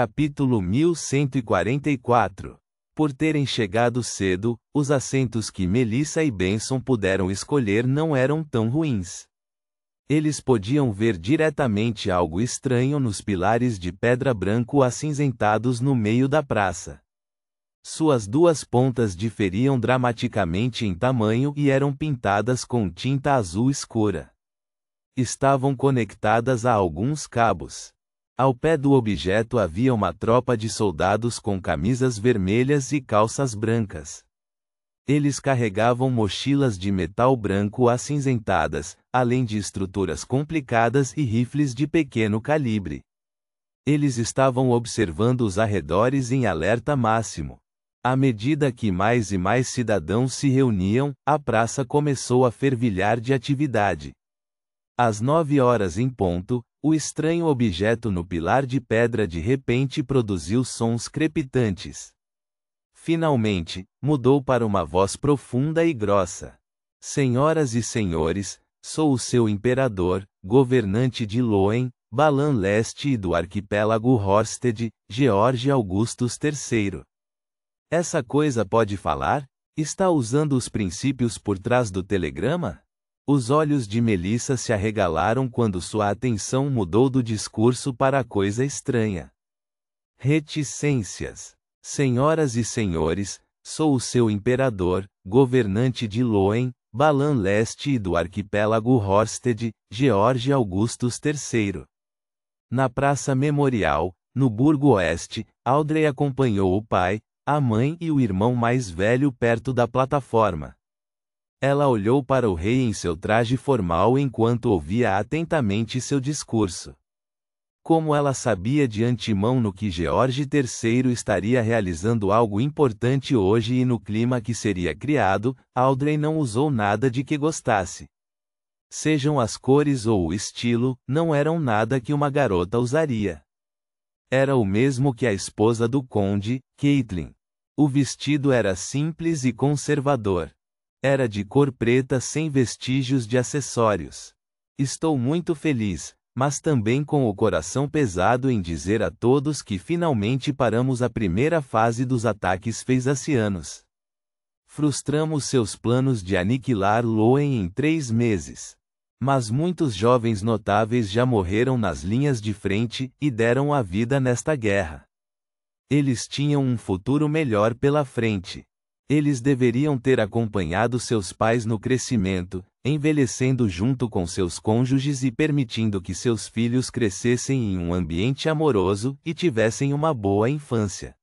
Capítulo 1144. Por terem chegado cedo, os assentos que Melissa e Benson puderam escolher não eram tão ruins. Eles podiam ver diretamente algo estranho nos pilares de pedra branco acinzentados no meio da praça. Suas duas pontas diferiam dramaticamente em tamanho e eram pintadas com tinta azul escura. Estavam conectadas a alguns cabos. Ao pé do objeto havia uma tropa de soldados com camisas vermelhas e calças brancas. Eles carregavam mochilas de metal branco acinzentadas, além de estruturas complicadas e rifles de pequeno calibre. Eles estavam observando os arredores em alerta máximo. À medida que mais e mais cidadãos se reuniam, a praça começou a fervilhar de atividade. Às 9 horas em ponto, o estranho objeto no pilar de pedra de repente produziu sons crepitantes. Finalmente, mudou para uma voz profunda e grossa. Senhoras e senhores, sou o seu imperador, governante de Loen, Balan Leste e do arquipélago Horsted, George Augustus III. Essa coisa pode falar? Está usando os princípios por trás do telegrama? Os olhos de Melissa se arregalaram quando sua atenção mudou do discurso para a coisa estranha. Reticências. Senhoras e senhores, sou o seu imperador, governante de Loen, Balan Leste e do arquipélago Horsted, George Augustus III. Na Praça Memorial, no Burgo Oeste, Audrey acompanhou o pai, a mãe e o irmão mais velho perto da plataforma. Ela olhou para o rei em seu traje formal enquanto ouvia atentamente seu discurso. Como ela sabia de antemão no que George III estaria realizando algo importante hoje e no clima que seria criado, Audrey não usou nada de que gostasse. Sejam as cores ou o estilo, não eram nada que uma garota usaria. Era o mesmo que a esposa do conde, Caitlin. O vestido era simples e conservador. Era de cor preta sem vestígios de acessórios. Estou muito feliz, mas também com o coração pesado em dizer a todos que finalmente paramos a primeira fase dos ataques feisacianos. Frustramos seus planos de aniquilar Loen em 3 meses. Mas muitos jovens notáveis já morreram nas linhas de frente e deram a vida nesta guerra. Eles tinham um futuro melhor pela frente. Eles deveriam ter acompanhado seus pais no crescimento, envelhecendo junto com seus cônjuges e permitindo que seus filhos crescessem em um ambiente amoroso e tivessem uma boa infância.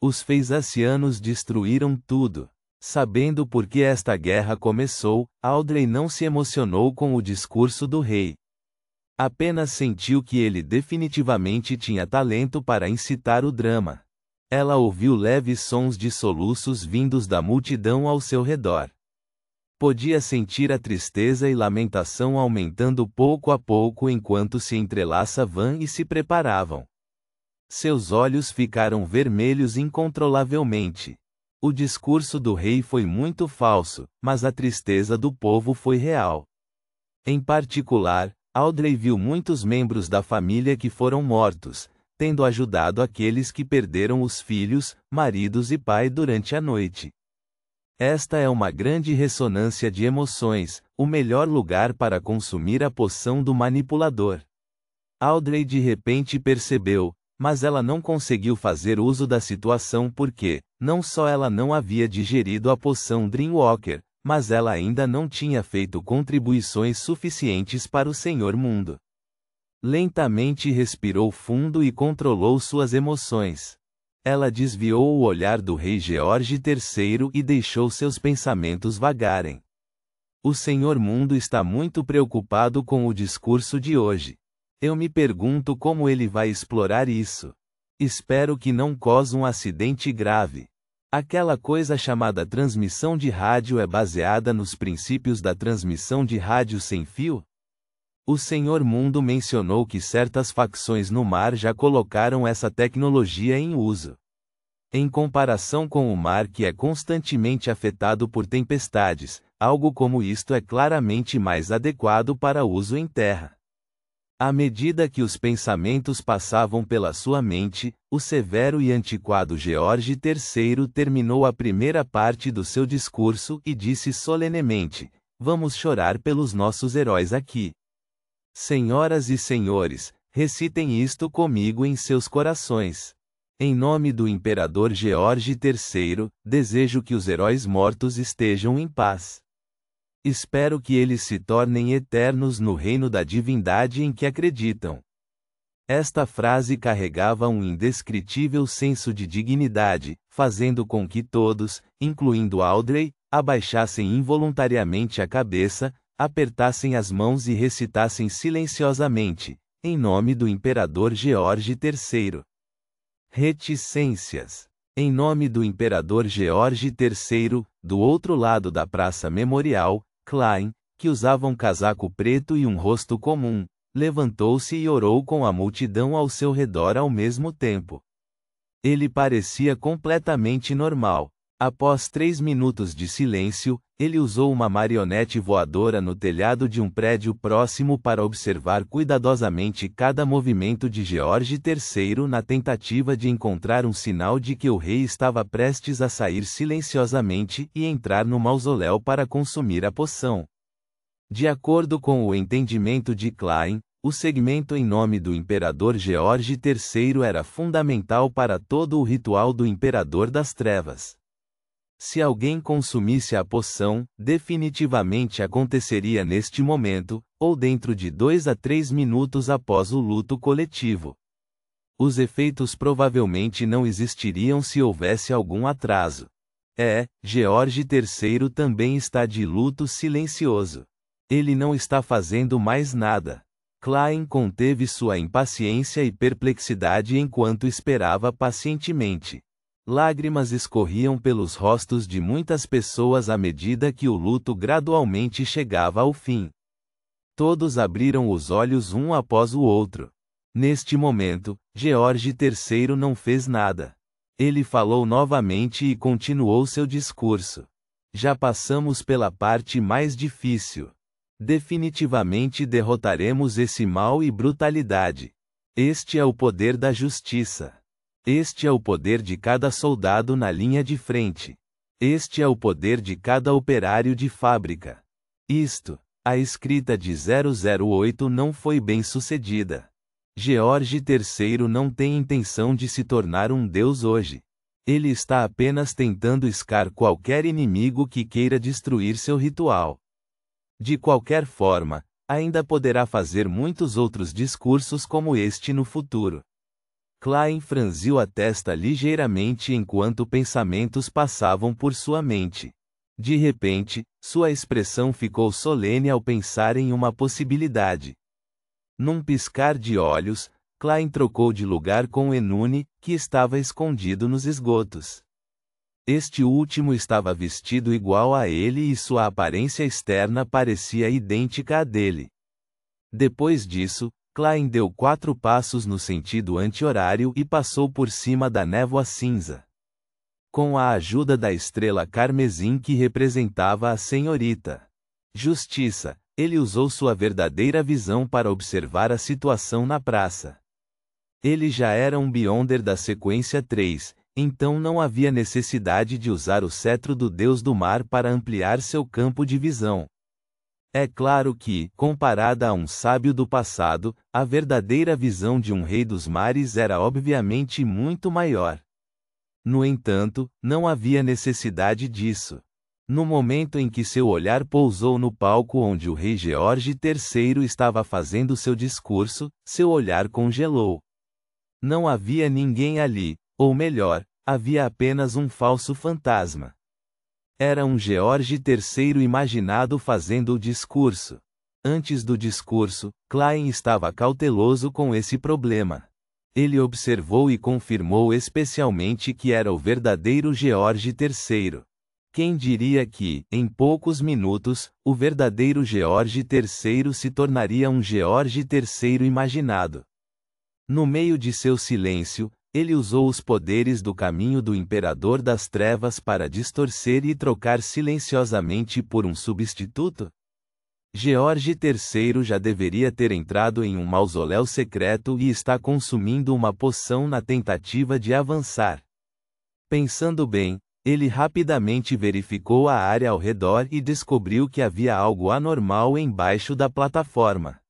Os feisacianos destruíram tudo. Sabendo por que esta guerra começou, Audrey não se emocionou com o discurso do rei. Apenas sentiu que ele definitivamente tinha talento para incitar o drama. Ela ouviu leves sons de soluços vindos da multidão ao seu redor. Podia sentir a tristeza e lamentação aumentando pouco a pouco enquanto se entrelaçavam e se preparavam. Seus olhos ficaram vermelhos incontrolavelmente. O discurso do rei foi muito falso, mas a tristeza do povo foi real. Em particular, Audrey viu muitos membros da família que foram mortos, tendo ajudado aqueles que perderam os filhos, maridos e pai durante a noite. Esta é uma grande ressonância de emoções, o melhor lugar para consumir a poção do manipulador. Audrey de repente percebeu, mas ela não conseguiu fazer uso da situação porque, não só ela não havia digerido a poção Dreamwalker, mas ela ainda não tinha feito contribuições suficientes para o Senhor Mundo. Lentamente respirou fundo e controlou suas emoções. Ela desviou o olhar do rei George III e deixou seus pensamentos vagarem. O Senhor Mundo está muito preocupado com o discurso de hoje. Eu me pergunto como ele vai explorar isso. Espero que não cause um acidente grave. Aquela coisa chamada transmissão de rádio é baseada nos princípios da transmissão de rádio sem fio? O Senhor Mundo mencionou que certas facções no mar já colocaram essa tecnologia em uso. Em comparação com o mar que é constantemente afetado por tempestades, algo como isto é claramente mais adequado para uso em terra. À medida que os pensamentos passavam pela sua mente, o severo e antiquado George III terminou a primeira parte do seu discurso e disse solenemente: "Vamos chorar pelos nossos heróis aqui. Senhoras e senhores, recitem isto comigo em seus corações. Em nome do Imperador George III, desejo que os heróis mortos estejam em paz. Espero que eles se tornem eternos no reino da divindade em que acreditam." Esta frase carregava um indescritível senso de dignidade, fazendo com que todos, incluindo Audrey, abaixassem involuntariamente a cabeça, apertassem as mãos e recitassem silenciosamente: "Em nome do Imperador George III." Reticências. Em nome do Imperador George III, do outro lado da Praça Memorial, Klein, que usava um casaco preto e um rosto comum, levantou-se e orou com a multidão ao seu redor ao mesmo tempo. Ele parecia completamente normal. Após 3 minutos de silêncio, ele usou uma marionete voadora no telhado de um prédio próximo para observar cuidadosamente cada movimento de George III na tentativa de encontrar um sinal de que o rei estava prestes a sair silenciosamente e entrar no mausoléu para consumir a poção. De acordo com o entendimento de Klein, o segmento em nome do Imperador George III era fundamental para todo o ritual do Imperador das Trevas. Se alguém consumisse a poção, definitivamente aconteceria neste momento, ou dentro de 2 a 3 minutos após o luto coletivo. Os efeitos provavelmente não existiriam se houvesse algum atraso. George III também está de luto silencioso. Ele não está fazendo mais nada. Klein conteve sua impaciência e perplexidade enquanto esperava pacientemente. Lágrimas escorriam pelos rostos de muitas pessoas à medida que o luto gradualmente chegava ao fim. Todos abriram os olhos um após o outro. Neste momento, George III não fez nada. Ele falou novamente e continuou seu discurso. "Já passamos pela parte mais difícil. Definitivamente derrotaremos esse mal e brutalidade. Este é o poder da justiça. Este é o poder de cada soldado na linha de frente. Este é o poder de cada operário de fábrica. A escrita de 008 não foi bem sucedida. George III não tem intenção de se tornar um deus hoje. Ele está apenas tentando iscar qualquer inimigo que queira destruir seu ritual. De qualquer forma, ainda poderá fazer muitos outros discursos como este no futuro." Klein franziu a testa ligeiramente enquanto pensamentos passavam por sua mente. De repente, sua expressão ficou solene ao pensar em uma possibilidade. Num piscar de olhos, Klein trocou de lugar com Enune, que estava escondido nos esgotos. Este último estava vestido igual a ele e sua aparência externa parecia idêntica à dele. Depois disso, Klein deu 4 passos no sentido anti-horário e passou por cima da névoa cinza. Com a ajuda da estrela carmesim que representava a senhorita Justiça, ele usou sua verdadeira visão para observar a situação na praça. Ele já era um Beyonder da sequência 3, então não havia necessidade de usar o cetro do Deus do Mar para ampliar seu campo de visão. É claro que, comparada a um sábio do passado, a verdadeira visão de um rei dos mares era obviamente muito maior. No entanto, não havia necessidade disso. No momento em que seu olhar pousou no palco onde o rei George III estava fazendo seu discurso, seu olhar congelou. Não havia ninguém ali, ou melhor, havia apenas um falso fantasma. Era um George III imaginado fazendo o discurso. Antes do discurso, Klein estava cauteloso com esse problema. Ele observou e confirmou especialmente que era o verdadeiro George III. Quem diria que, em poucos minutos, o verdadeiro George III se tornaria um George III imaginado? No meio de seu silêncio, ele usou os poderes do caminho do Imperador das Trevas para distorcer e trocar silenciosamente por um substituto? George III já deveria ter entrado em um mausoléu secreto e está consumindo uma poção na tentativa de avançar. Pensando bem, ele rapidamente verificou a área ao redor e descobriu que havia algo anormal embaixo da plataforma.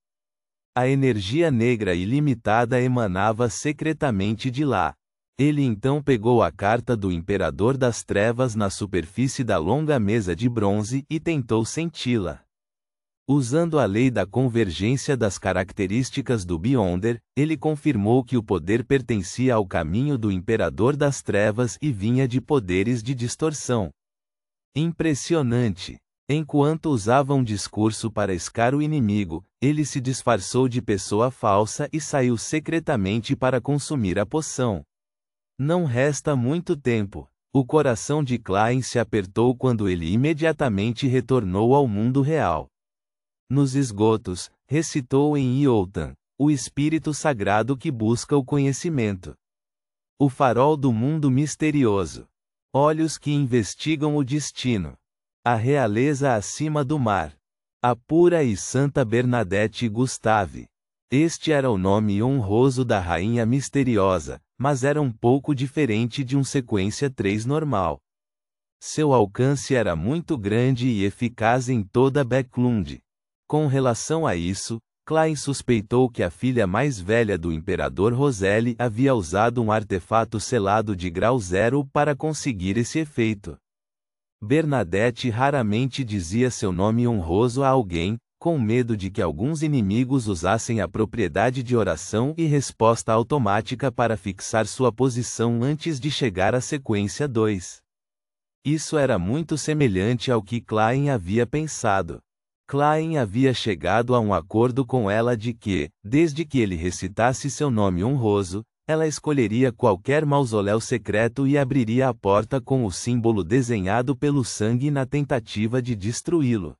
A energia negra ilimitada emanava secretamente de lá. Ele então pegou a carta do Imperador das Trevas na superfície da longa mesa de bronze e tentou senti-la. Usando a lei da convergência das características do Beyonder, ele confirmou que o poder pertencia ao caminho do Imperador das Trevas e vinha de poderes de distorção. Impressionante! Enquanto usava um discurso para escar o inimigo, ele se disfarçou de pessoa falsa e saiu secretamente para consumir a poção. Não resta muito tempo. O coração de Klein se apertou quando ele imediatamente retornou ao mundo real. Nos esgotos, recitou em Iotan, o espírito sagrado que busca o conhecimento. O farol do mundo misterioso. Olhos que investigam o destino. A realeza acima do mar. A pura e santa Bernadette Gustave. Este era o nome honroso da rainha misteriosa, mas era um pouco diferente de um sequência 3 normal. Seu alcance era muito grande e eficaz em toda Becklund. Com relação a isso, Klein suspeitou que a filha mais velha do Imperador Roselle havia usado um artefato selado de grau 0 para conseguir esse efeito. Bernadette raramente dizia seu nome honroso a alguém, com medo de que alguns inimigos usassem a propriedade de oração e resposta automática para fixar sua posição antes de chegar à sequência 2. Isso era muito semelhante ao que Klein havia pensado. Klein havia chegado a um acordo com ela de que, desde que ele recitasse seu nome honroso, ela escolheria qualquer mausoléu secreto e abriria a porta com o símbolo desenhado pelo sangue na tentativa de destruí-lo.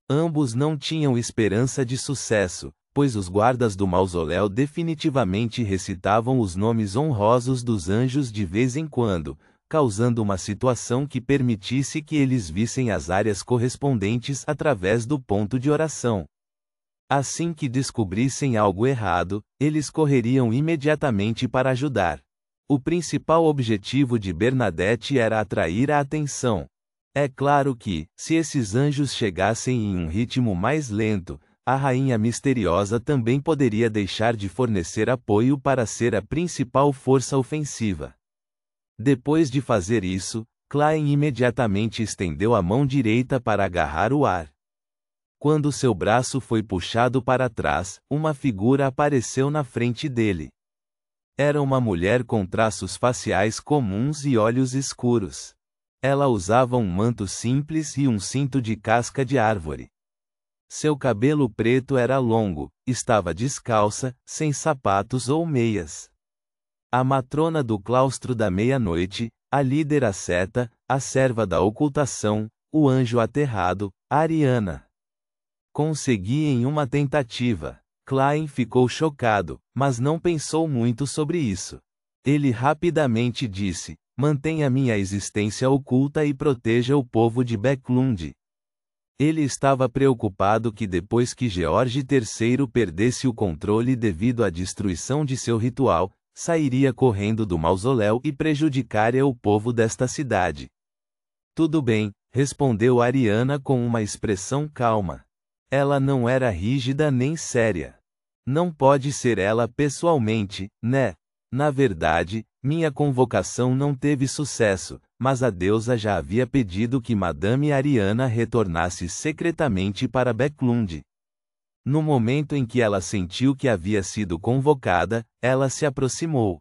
Ambos não tinham esperança de sucesso, pois os guardas do mausoléu definitivamente recitavam os nomes honrosos dos anjos de vez em quando, causando uma situação que permitisse que eles vissem as áreas correspondentes através do ponto de oração. Assim que descobrissem algo errado, eles correriam imediatamente para ajudar. O principal objetivo de Bernadette era atrair a atenção. É claro que, se esses anjos chegassem em um ritmo mais lento, a rainha misteriosa também poderia deixar de fornecer apoio para ser a principal força ofensiva. Depois de fazer isso, Klein imediatamente estendeu a mão direita para agarrar o ar. Quando seu braço foi puxado para trás, uma figura apareceu na frente dele. Era uma mulher com traços faciais comuns e olhos escuros. Ela usava um manto simples e um cinto de casca de árvore. Seu cabelo preto era longo, estava descalça, sem sapatos ou meias. A matrona do claustro da meia-noite, a líder asceta, a serva da ocultação, o anjo aterrado, Ariana. Consegui em uma tentativa. Klein ficou chocado, mas não pensou muito sobre isso. Ele rapidamente disse: mantenha minha existência oculta e proteja o povo de Becklund. Ele estava preocupado que depois que George III perdesse o controle devido à destruição de seu ritual, sairia correndo do mausoléu e prejudicaria o povo desta cidade. Tudo bem, respondeu Ariana com uma expressão calma. Ela não era rígida nem séria. Não pode ser ela pessoalmente, né? Na verdade, minha convocação não teve sucesso, mas a deusa já havia pedido que Madame Ariana retornasse secretamente para Becklund. No momento em que ela sentiu que havia sido convocada, ela se aproximou.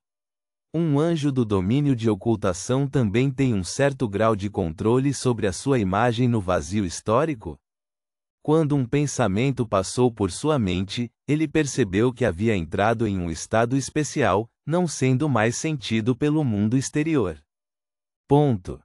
Um anjo do domínio de ocultação também tem um certo grau de controle sobre a sua imagem no vazio histórico? Quando um pensamento passou por sua mente, ele percebeu que havia entrado em um estado especial, não sendo mais sentido pelo mundo exterior. Ponto.